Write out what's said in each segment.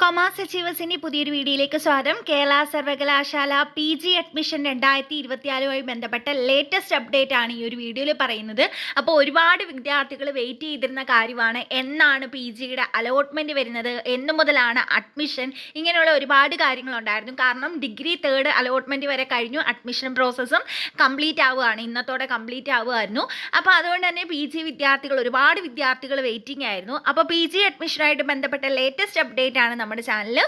Commerce അച്ചീവേഴ്സിൻ്റെ പുതിയൊരു വീഡിയോയിലേക്ക് സ്വാഗതം. കേരള സർവകലാശാല PG അഡ്മിഷൻ 2024 ബന്ധപ്പെട്ട ലേറ്റസ്റ്റ് അപ്ഡേറ്റ് ആണ് ഈ ഒരു വീഡിയോയിൽ പറയുന്നത്. അപ്പോൾ ഒരുപാട് വിദ്യാർത്ഥികൾ വെയിറ്റ് ചെയ്തിരുന്ന കാര്യമാണ്, എന്നാണ് PGയുടെ അലോട്ട്മെൻറ്റ് വരുന്നത്, എന്നു മുതലാണ് അഡ്മിഷൻ, ഇങ്ങനെയുള്ള ഒരുപാട് കാര്യങ്ങളുണ്ടായിരുന്നു. കാരണം ഡിഗ്രി 3rd അലോട്ട്മെൻറ്റ് വരെ കഴിഞ്ഞു, അഡ്മിഷൻ പ്രോസസ്സും കംപ്ലീറ്റ് ആവുകയാണ്, ഇന്നത്തോടെ കംപ്ലീറ്റ് ആവുമായിരുന്നു. അപ്പോൾ അതുകൊണ്ട് തന്നെ PG വിദ്യാർത്ഥികൾ, ഒരുപാട് വിദ്യാർത്ഥികൾ വെയിറ്റിംഗ് ആയിരുന്നു. അപ്പോൾ PG അഡ്മിഷനായിട്ട് ബന്ധപ്പെട്ട ലേറ്റസ്റ്റ് അപ്ഡേറ്റ് ആണ് നമ്മുടെ ചാനൽ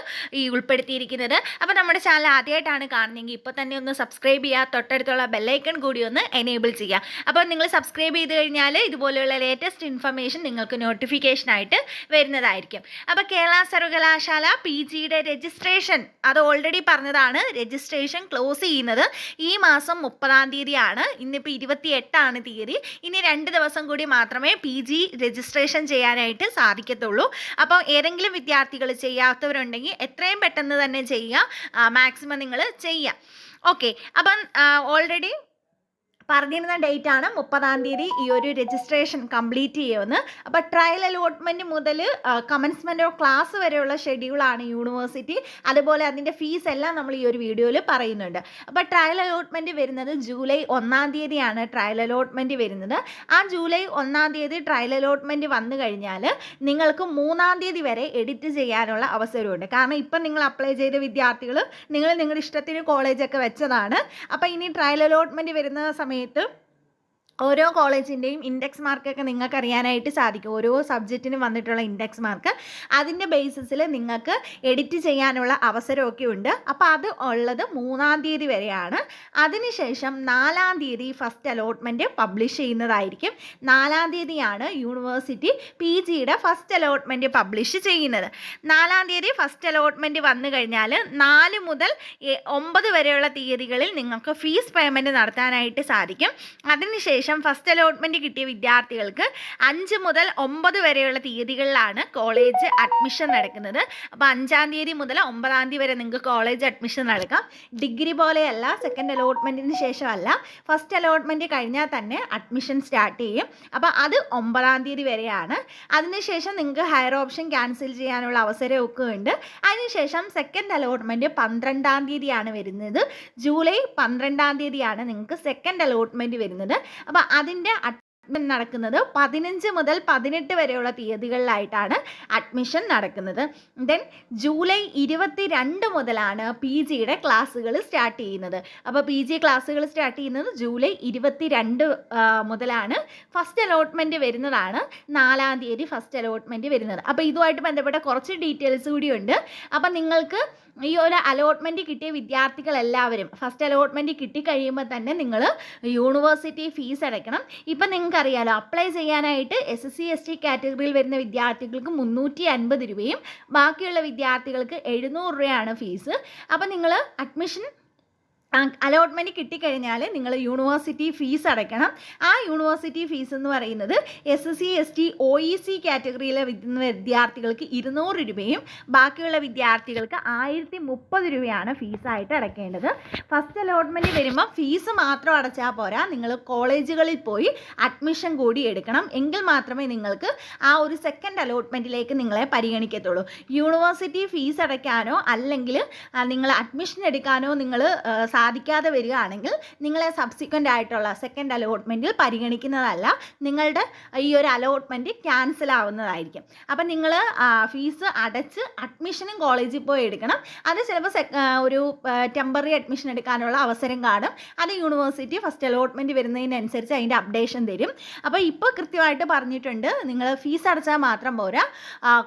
ഉൾപ്പെടുത്തിയിരിക്കുന്നത്. അപ്പോൾ നമ്മുടെ ചാനൽ ആദ്യമായിട്ടാണ് കാണുന്നതെങ്കിൽ ഇപ്പോൾ തന്നെ ഒന്ന് സബ്സ്ക്രൈബ് ചെയ്യുക, തൊട്ടടുത്തുള്ള ബെല്ലൈക്കൺ കൂടി ഒന്ന് എനേബിൾ ചെയ്യുക. അപ്പോൾ നിങ്ങൾ സബ്സ്ക്രൈബ് ചെയ്ത് കഴിഞ്ഞാൽ ഇതുപോലെയുള്ള ലേറ്റസ്റ്റ് ഇൻഫർമേഷൻ നിങ്ങൾക്ക് നോട്ടിഫിക്കേഷനായിട്ട് വരുന്നതായിരിക്കും. അപ്പോൾ കേരള സർവകലാശാല PGയുടെ രജിസ്ട്രേഷൻ, അത് ഓൾറെഡി പറഞ്ഞതാണ്, രജിസ്ട്രേഷൻ ക്ലോസ് ചെയ്യുന്നത് ഈ മാസം 30-ാം തീയതിയാണ്. ഇന്നിപ്പോൾ 28-ആണ് തീയതി. ഇനി 2 ദിവസം കൂടി മാത്രമേ PG രജിസ്ട്രേഷൻ ചെയ്യാനായിട്ട് സാധിക്കത്തുള്ളൂ. അപ്പോൾ ഏതെങ്കിലും വിദ്യാർത്ഥികൾ ചെയ്യാത്തവരുണ്ടെങ്കിൽ എത്രയും പെട്ടെന്ന് തന്നെ ചെയ്യുക, മാക്സിമം നിങ്ങൾ ചെയ്യുക. ഓക്കെ, അപ്പം ഓൾറെഡി പറഞ്ഞിരുന്ന ഡേറ്റ് ആണ് 30-ാം തീയതി ഈ ഒരു രജിസ്ട്രേഷൻ കംപ്ലീറ്റ് ചെയ്യുമെന്ന്. അപ്പോൾ ട്രയൽ അലോട്ട്മെൻറ്റ് മുതൽ കമൻസ്മെൻറ്റ് ഓഫ് ക്ലാസ് വരെയുള്ള ഷെഡ്യൂളാണ് യൂണിവേഴ്സിറ്റി, അതുപോലെ അതിൻ്റെ ഫീസ് എല്ലാം നമ്മൾ ഈ ഒരു വീഡിയോയിൽ പറയുന്നുണ്ട്. അപ്പോൾ ട്രയൽ അലോട്ട്മെൻറ്റ് വരുന്നത് ജൂലൈ 1-ാം തീയതിയാണ് ട്രയൽ അലോട്ട്മെൻറ്റ് വരുന്നത്. ആ ജൂലൈ 1-ാം തീയതി ട്രയൽ അലോട്ട്മെൻറ്റ് വന്നു കഴിഞ്ഞാൽ നിങ്ങൾക്ക് 3-ാം തീയതി വരെ എഡിറ്റ് ചെയ്യാനുള്ള അവസരമുണ്ട്. കാരണം ഇപ്പം നിങ്ങൾ അപ്ലൈ ചെയ്ത വിദ്യാർത്ഥികൾ നിങ്ങൾ നിങ്ങളുടെ ഇഷ്ടത്തിന് കോളേജൊക്കെ വെച്ചതാണ്. അപ്പോൾ ഇനി ട്രയൽ അലോട്ട്മെൻറ്റ് വരുന്ന സമയത്ത് ഓരോ കോളേജിൻ്റെയും ഇൻഡെക്സ് മാർക്കൊക്കെ നിങ്ങൾക്ക് അറിയാനായിട്ട് സാധിക്കും. ഓരോ സബ്ജക്റ്റിനും വന്നിട്ടുള്ള ഇൻഡെക്സ് മാർക്ക്, അതിൻ്റെ ബേസിസിൽ നിങ്ങൾക്ക് എഡിറ്റ് ചെയ്യാനുള്ള അവസരമൊക്കെ ഉണ്ട്. അപ്പോൾ അത് ഉള്ളത് 3-ാം തീയതി വരെയാണ്. അതിനുശേഷം 4-ാം തീയതി ഫസ്റ്റ് അലോട്ട്മെൻറ്റ് പബ്ലിഷ് ചെയ്യുന്നതായിരിക്കും. 4-ാം തീയതിയാണ് യൂണിവേഴ്സിറ്റി PGയുടെ ഫസ്റ്റ് അലോട്ട്മെൻറ്റ് പബ്ലിഷ് ചെയ്യുന്നത്. 4-ാം തീയതി ഫസ്റ്റ് അലോട്ട്മെൻറ്റ് വന്നു കഴിഞ്ഞാൽ 4 മുതൽ 9 വരെയുള്ള തീയതികളിൽ നിങ്ങൾക്ക് ഫീസ് പേയ്മെൻറ്റ് നടത്താനായിട്ട് സാധിക്കും. അതിനുശേഷം ഫസ്റ്റ് അലോട്ട്മെൻറ്റ് കിട്ടിയ വിദ്യാർത്ഥികൾക്ക് 5 മുതൽ 9 വരെയുള്ള തീയതികളിലാണ് കോളേജ് അഡ്മിഷൻ നടക്കുന്നത്. അപ്പോൾ 5-ാം തീയതി മുതൽ 9-ാം തീയതി വരെ നിങ്ങൾക്ക് കോളേജ് അഡ്മിഷൻ നടക്കാം. ഡിഗ്രി പോലെയല്ല, സെക്കൻഡ് അലോട്ട്മെൻറ്റിന് ശേഷമല്ല, ഫസ്റ്റ് അലോട്ട്മെൻറ്റ് കഴിഞ്ഞാൽ തന്നെ അഡ്മിഷൻ സ്റ്റാർട്ട് ചെയ്യും. അപ്പോൾ അത് 9-ാം തീയതി വരെയാണ്. അതിനുശേഷം നിങ്ങൾക്ക് ഹയർ ഓപ്ഷൻ ക്യാൻസൽ ചെയ്യാനുള്ള അവസരമൊക്കെ ഉണ്ട്. അതിനുശേഷം സെക്കൻഡ് അലോട്ട്മെൻറ്റ് 12-ാം തീയതിയാണ് വരുന്നത്. ജൂലൈ 12-ാം തീയതിയാണ് നിങ്ങൾക്ക് സെക്കൻഡ് അലോട്ട്മെൻറ്റ് വരുന്നത്. അപ്പോൾ അതിൻ്റെ അഡ്മിഷൻ നടക്കുന്നത് 15 മുതൽ 18 വരെയുള്ള തീയതികളിലായിട്ടാണ് അഡ്മിഷൻ നടക്കുന്നത്. ദെൻ ജൂലൈ 22 മുതലാണ് PGയുടെ ക്ലാസ്സുകൾ സ്റ്റാർട്ട് ചെയ്യുന്നത്. അപ്പോൾ PG ക്ലാസ്സുകൾ സ്റ്റാർട്ട് ചെയ്യുന്നത് ജൂലൈ 22 മുതലാണ്. ഫസ്റ്റ് അലോട്ട്മെൻറ്റ് വരുന്നതാണ് 4-ാം തീയതി ഫസ്റ്റ് അലോട്ട്മെൻറ്റ് വരുന്നത്. അപ്പോൾ ഇതുമായിട്ട് ബന്ധപ്പെട്ട കുറച്ച് ഡീറ്റെയിൽസ് കൂടിയുണ്ട്. അപ്പം നിങ്ങൾക്ക് ഈ ഒരു അലോട്ട്മെൻറ്റ് കിട്ടിയ വിദ്യാർത്ഥികളെല്ലാവരും ഫസ്റ്റ് അലോട്ട്മെൻറ്റ് കിട്ടിക്കഴിയുമ്പോൾ തന്നെ നിങ്ങൾ യൂണിവേഴ്സിറ്റി ഫീസ് അടയ്ക്കണം. ഇപ്പം നിങ്ങൾക്കറിയാലോ, അപ്ലൈ ചെയ്യാനായിട്ട് SC ST കാറ്റഗറിയിൽ വരുന്ന വിദ്യാർത്ഥികൾക്ക് 350 രൂപയും ബാക്കിയുള്ള വിദ്യാർത്ഥികൾക്ക് 700 രൂപയാണ് ഫീസ്. അപ്പം നിങ്ങൾ അഡ്മിഷൻ അലോട്ട്മെൻറ്റ് കിട്ടിക്കഴിഞ്ഞാൽ നിങ്ങൾ യൂണിവേഴ്സിറ്റി ഫീസ് അടയ്ക്കണം. ആ യൂണിവേഴ്സിറ്റി ഫീസ് എന്ന് പറയുന്നത് SC ST OEC കാറ്റഗറിയിലെ വിദ്യാർത്ഥികൾക്ക് 200 രൂപയും ബാക്കിയുള്ള വിദ്യാർത്ഥികൾക്ക് 1030 രൂപയാണ് ഫീസായിട്ട് അടയ്ക്കേണ്ടത്. ഫസ്റ്റ് അലോട്ട്മെൻറ്റ് വരുമ്പോൾ ഫീസ് മാത്രം അടച്ചാൽ പോരാ, നിങ്ങൾ കോളേജുകളിൽ പോയി അഡ്മിഷൻ കൂടി എടുക്കണം. എങ്കിൽ മാത്രമേ നിങ്ങൾക്ക് ആ ഒരു സെക്കൻഡ് അലോട്ട്മെൻറ്റിലേക്ക് നിങ്ങളെ പരിഗണിക്കത്തുള്ളൂ. യൂണിവേഴ്സിറ്റി ഫീസ് അടയ്ക്കാനോ അല്ലെങ്കിൽ നിങ്ങൾ അഡ്മിഷൻ എടുക്കാനോ നിങ്ങൾ സാധിക്കാതെ വരികയാണെങ്കിൽ നിങ്ങളെ സബ്സിക്വൻ്റ് ആയിട്ടുള്ള സെക്കൻഡ് അലോട്ട്മെൻറ്റിൽ പരിഗണിക്കുന്നതല്ല, നിങ്ങളുടെ ഈ ഒരു അലോട്ട്മെൻറ്റ് ക്യാൻസൽ ആവുന്നതായിരിക്കും. അപ്പം നിങ്ങൾ ഫീസ് അടച്ച് അഡ്മിഷനും കോളേജിൽ പോയി എടുക്കണം. അത് ചിലപ്പോൾ ഒരു ടെമ്പററി അഡ്മിഷൻ എടുക്കാനുള്ള അവസരം കാണും. അത് യൂണിവേഴ്സിറ്റി ഫസ്റ്റ് അലോട്ട്മെൻറ്റ് വരുന്നതിനനുസരിച്ച് അതിൻ്റെ അപ്ഡേഷൻ തരും. അപ്പോൾ ഇപ്പോൾ കൃത്യമായിട്ട് പറഞ്ഞിട്ടുണ്ട്, നിങ്ങൾ ഫീസ് അടച്ചാൽ മാത്രം പോരാ,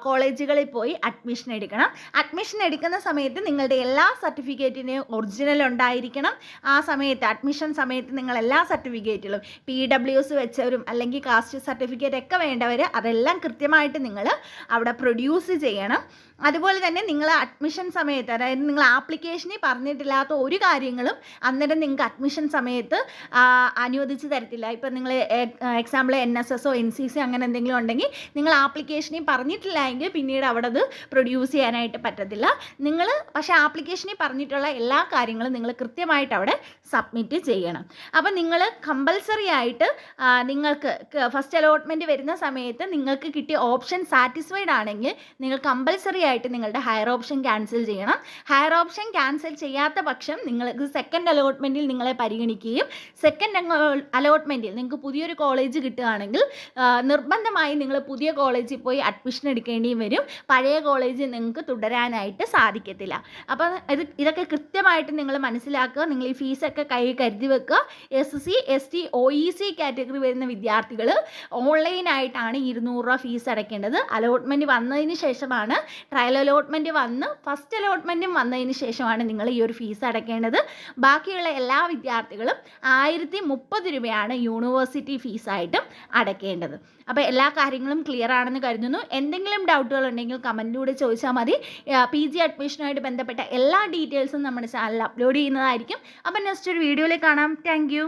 കോളേജുകളിൽ പോയി അഡ്മിഷൻ എടുക്കണം. അഡ്മിഷൻ എടുക്കുന്ന സമയത്ത് നിങ്ങളുടെ എല്ലാ സർട്ടിഫിക്കറ്റിൻ്റെയും ഒറിജിനൽ ഉണ്ടായിരിക്കും. ആ സമയത്ത് അഡ്മിഷൻ സമയത്ത് നിങ്ങൾ എല്ലാ സർട്ടിഫിക്കറ്റുകളും PWS വെച്ചവരും അല്ലെങ്കിൽ കാസ്റ്റ് സർട്ടിഫിക്കറ്റ് ഒക്കെ വേണ്ടവർ അതെല്ലാം കൃത്യമായിട്ട് നിങ്ങൾ അവിടെ പ്രൊഡ്യൂസ് ചെയ്യണം. അതുപോലെ തന്നെ നിങ്ങൾ അഡ്മിഷൻ സമയത്ത്, അതായത് നിങ്ങൾ ആപ്ലിക്കേഷനിൽ പറഞ്ഞിട്ടില്ലാത്ത ഒരു കാര്യങ്ങളും അന്നേരം നിങ്ങൾക്ക് അഡ്മിഷൻ സമയത്ത് അനുവദിച്ച് തരത്തില്ല. ഇപ്പം നിങ്ങൾ എക്സാമ്പിൾ NSS NCC അങ്ങനെ എന്തെങ്കിലും ഉണ്ടെങ്കിൽ നിങ്ങൾ ആപ്ലിക്കേഷനിൽ പറഞ്ഞിട്ടില്ല എങ്കിൽ പിന്നീട് അവിടെ അത് പ്രൊഡ്യൂസ് ചെയ്യാനായിട്ട് പറ്റത്തില്ല. നിങ്ങൾ പക്ഷേ ആപ്ലിക്കേഷനിൽ പറഞ്ഞിട്ടുള്ള എല്ലാ കാര്യങ്ങളും നിങ്ങൾ കൃത്യമായിട്ട് അവിടെ സബ്മിറ്റ് ചെയ്യണം. അപ്പോൾ നിങ്ങൾ കമ്പൽസറി ആയിട്ട് നിങ്ങൾക്ക് ഫസ്റ്റ് അലോട്ട്മെൻറ്റ് വരുന്ന സമയത്ത് നിങ്ങൾക്ക് കിട്ടിയ ഓപ്ഷൻ സാറ്റിസ്ഫൈഡ് ആണെങ്കിൽ നിങ്ങൾ കമ്പൽസറി തീർച്ചയായിട്ടും നിങ്ങളുടെ ഹയർ ഓപ്ഷൻ ക്യാൻസൽ ചെയ്യണം. ഹയർ ഓപ്ഷൻ ക്യാൻസൽ ചെയ്യാത്ത പക്ഷം നിങ്ങൾക്ക് സെക്കൻഡ് അലോട്ട്മെൻറ്റിൽ നിങ്ങളെ പരിഗണിക്കുകയും സെക്കൻഡ് അലോട്ട്മെൻറ്റിൽ നിങ്ങൾക്ക് പുതിയൊരു കോളേജ് കിട്ടുകയാണെങ്കിൽ നിർബന്ധമായും നിങ്ങൾ പുതിയ കോളേജിൽ പോയി അഡ്മിഷൻ എടുക്കേണ്ടിയും വരും. പഴയ കോളേജ് നിങ്ങൾക്ക് തുടരാനായിട്ട് സാധിക്കത്തില്ല. അപ്പോൾ ഇതൊക്കെ കൃത്യമായിട്ട് നിങ്ങൾ മനസ്സിലാക്കുക. നിങ്ങൾ ഈ ഫീസൊക്കെ കയ്യിൽ കരുതി വെക്കുക. SC ST OEC കാറ്റഗറി വരുന്ന വിദ്യാർത്ഥികൾ ഓൺലൈനായിട്ടാണ് 200 രൂപ ഫീസ് അടയ്ക്കേണ്ടത്. അലോട്ട്മെൻറ്റ് വന്നതിന് ശേഷമാണ്, ട്രയൽ അലോട്ട്മെൻറ്റ് വന്ന് ഫസ്റ്റ് അലോട്ട്മെൻറ്റും വന്നതിന് ശേഷമാണ് നിങ്ങൾ ഈ ഒരു ഫീസ് അടയ്ക്കേണ്ടത്. ബാക്കിയുള്ള എല്ലാ വിദ്യാർത്ഥികളും 1030 രൂപയാണ് യൂണിവേഴ്സിറ്റി ഫീസായിട്ടും അടയ്ക്കേണ്ടത്. അപ്പോൾ എല്ലാ കാര്യങ്ങളും ക്ലിയർ ആണെന്ന് കരുതുന്നു. എന്തെങ്കിലും ഡൗട്ടുകൾ ഉണ്ടെങ്കിൽ കമൻറ്റിലൂടെ ചോദിച്ചാൽ മതി. PG അഡ്മിഷനുമായിട്ട് ബന്ധപ്പെട്ട എല്ലാ ഡീറ്റെയിൽസും നമ്മുടെ ചാനലിൽ അപ്ലോഡ് ചെയ്യുന്നതായിരിക്കും. അപ്പോൾ നെക്സ്റ്റ് ഒരു വീഡിയോയിൽ കാണാം. Thank you.